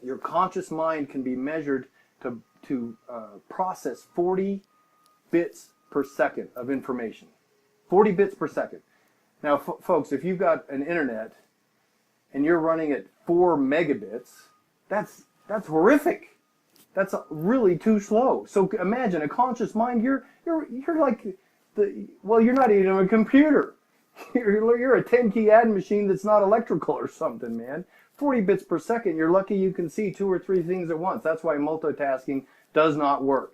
Your conscious mind can be measured to process 40 bits per second of information. 40 bits per second. Now, folks, if you've got an internet and you're running at 4 megabits, that's horrific. That's really too slow. So imagine a conscious mind. You're like you're not even a computer. You're a 10-key add machine that's not electrical or something, man. 40 bits per second. You're lucky you can see 2 or 3 things at once. That's why multitasking does not work.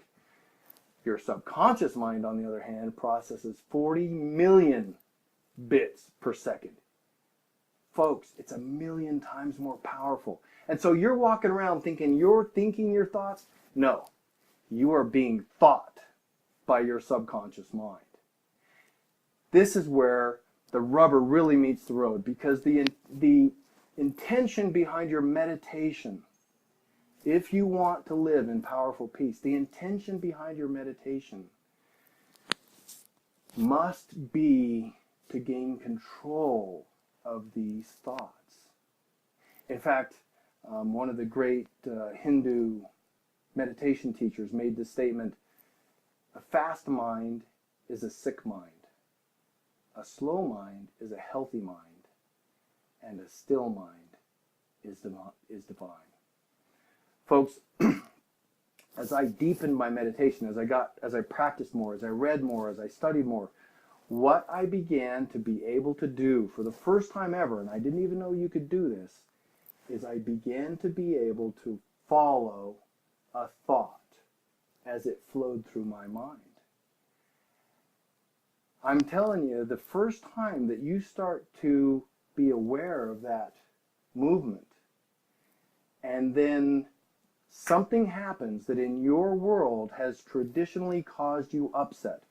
Your subconscious mind, on the other hand, processes 40 million bits per second. Folks, it's 1,000,000 times more powerful. And so you're walking around thinking you're thinking your thoughts? No, you are being thought by your subconscious mind. This is where the rubber really meets the road, because the intention behind your meditation, if you want to live in powerful peace, the intention behind your meditation must be to gain control of these thoughts. In fact, one of the great Hindu meditation teachers made this statement: a fast mind is a sick mind. A slow mind is a healthy mind, and a still mind is divine. Folks, as I deepened my meditation, as I practiced more, as I read more, as I studied more, what I began to be able to do for the first time ever, and I didn't even know you could do this, is I began to be able to follow a thought as it flowed through my mind. I'm telling you, the first time that you start to be aware of that movement, and then something happens that in your world has traditionally caused you upset.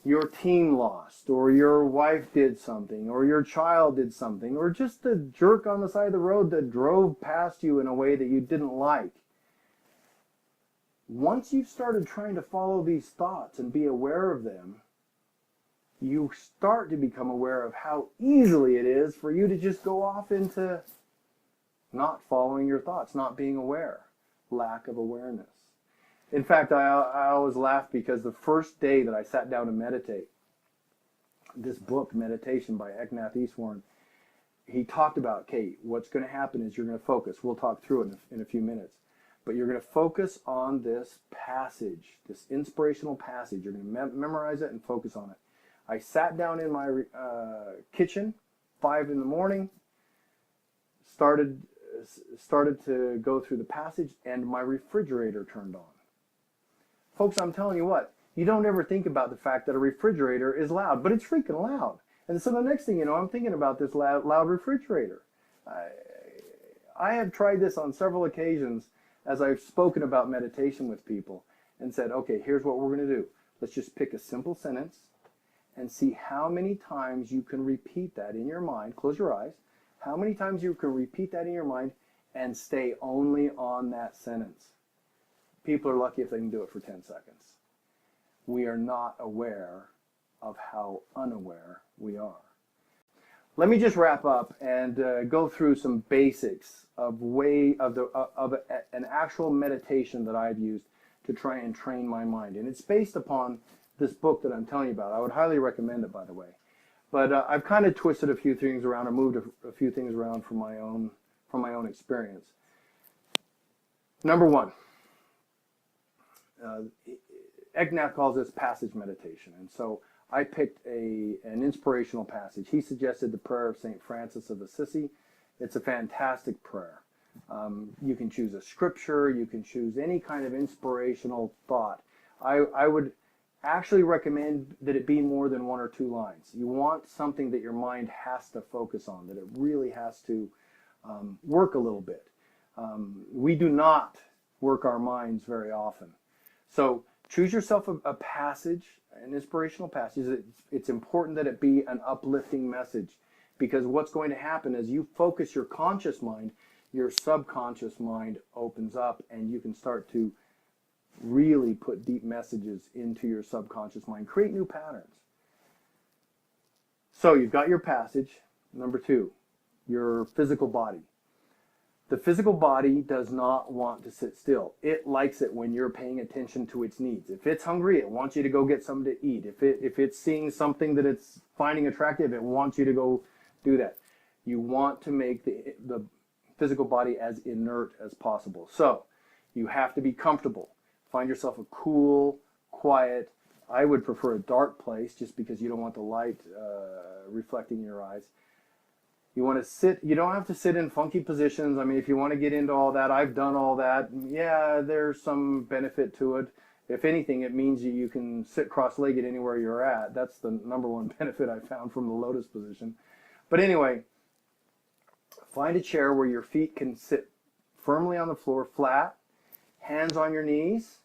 Your team lost, or your wife did something, or your child did something, or just the jerk on the side of the road that drove past you in a way that you didn't like. Once you've started trying to follow these thoughts and be aware of them, you start to become aware of how easily it is for you to just go off into not following your thoughts, not being aware, lack of awareness. In fact, I always laugh because the first day that I sat down to meditate, this book, Meditation by Eknath Easwaran, he talked about, okay, what's going to happen is you're going to focus. We'll talk through it in a few minutes. But you're going to focus on this passage, this inspirational passage. You're going to memorize it and focus on it. I sat down in my kitchen, 5 in the morning, started to go through the passage, and my refrigerator turned on. Folks, I'm telling you what, you don't ever think about the fact that a refrigerator is loud, but it's freaking loud. And so the next thing you know, I'm thinking about this loud refrigerator. I have tried this on several occasions as I've spoken about meditation with people and said, okay, here's what we're going to do. Let's just pick a simple sentence and see how many times you can repeat that in your mind. Close your eyes. How many times you can repeat that in your mind and stay only on that sentence. People are lucky if they can do it for 10 seconds. We are not aware of how unaware we are. Let me just wrap up and go through some basics of an actual meditation that I've used to try and train my mind. And it's based upon this book that I'm telling you about. I would highly recommend it, by the way. But I've kind of twisted a few things around and moved a few things around from my own experience. Number one, Eknath calls this passage meditation. And so I picked an inspirational passage. He suggested the prayer of St. Francis of Assisi. It's a fantastic prayer. You can choose a scripture. You can choose any kind of inspirational thought. I would actually recommend that it be more than 1 or 2 lines. You want something that your mind has to focus on, that it really has to work a little bit. We do not work our minds very often. So choose yourself a passage, an inspirational passage. It's important that it be an uplifting message, because what's going to happen is you focus your conscious mind, your subconscious mind opens up, and you can start to really put deep messages into your subconscious mind, create new patterns. So you've got your passage. Number 2, your physical body. The physical body does not want to sit still. It likes it when you're paying attention to its needs. If it's hungry, it wants you to go get something to eat. If it's seeing something that it's finding attractive, it wants you to go do that. You want to make the physical body as inert as possible. So you have to be comfortable. Find yourself a cool, quiet, I would prefer a dark place just because you don't want the light reflecting in your eyes. You want to sit, you don't have to sit in funky positions. I mean, if you want to get into all that, I've done all that. Yeah, there's some benefit to it. If anything, it means you can sit cross-legged anywhere you're at. That's the number one benefit I found from the lotus position. But anyway, find a chair where your feet can sit firmly on the floor, flat, hands on your knees.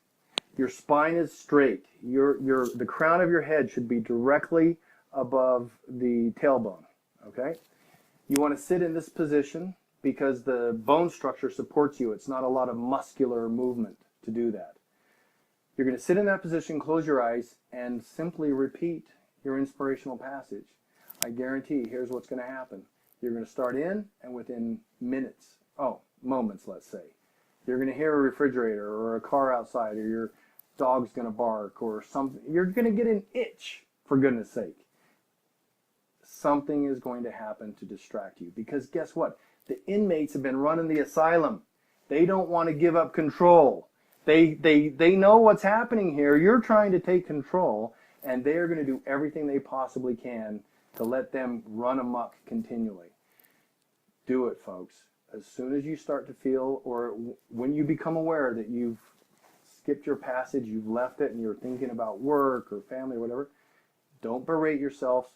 Your spine is straight. The crown of your head should be directly above the tailbone, okay? You want to sit in this position because the bone structure supports you. It's not a lot of muscular movement to do that. You're going to sit in that position, close your eyes, and simply repeat your inspirational passage. I guarantee here's what's going to happen. You're going to start in, and within moments, let's say, you're going to hear a refrigerator or a car outside, or your dog's going to bark or something. You're going to get an itch, for goodness sake. Something is going to happen to distract you, because guess what? The inmates have been running the asylum. They don't want to give up control. They know what's happening here. You're trying to take control, and they're going to do everything they possibly can to let them run amok continually. Do it, folks. As soon as you start to feel, or when you become aware that you've skipped your passage, you've left it, and you're thinking about work or family or whatever, don't berate yourself.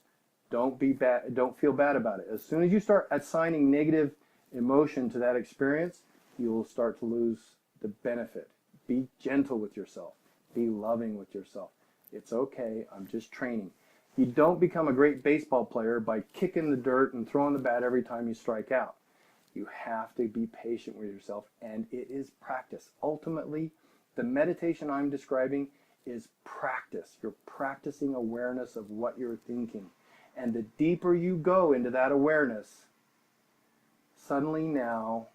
Don't feel bad about it. As soon as you start assigning negative emotion to that experience, you will start to lose the benefit. Be gentle with yourself. Be loving with yourself. It's okay. I'm just training. You don't become a great baseball player by kicking the dirt and throwing the bat every time you strike out. You have to be patient with yourself, and it is practice. Ultimately, the meditation I'm describing is practice. You're practicing awareness of what you're thinking. And the deeper you go into that awareness, suddenly now,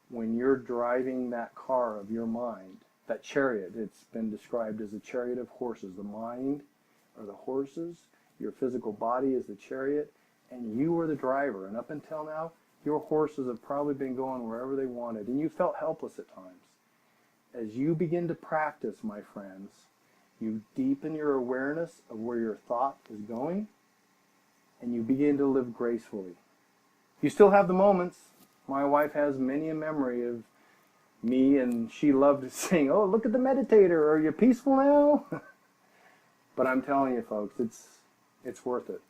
when you're driving that car of your mind, that chariot, it's been described as a chariot of horses. The mind are the horses, your physical body is the chariot, and you are the driver. And up until now, your horses have probably been going wherever they wanted, and you felt helpless at times. As you begin to practice, my friends, you deepen your awareness of where your thought is going, and you begin to live gracefully. You still have the moments. My wife has many a memory of me, and she loved to sing, "Oh, look at the meditator. Are you peaceful now?" But I'm telling you, folks, it's worth it.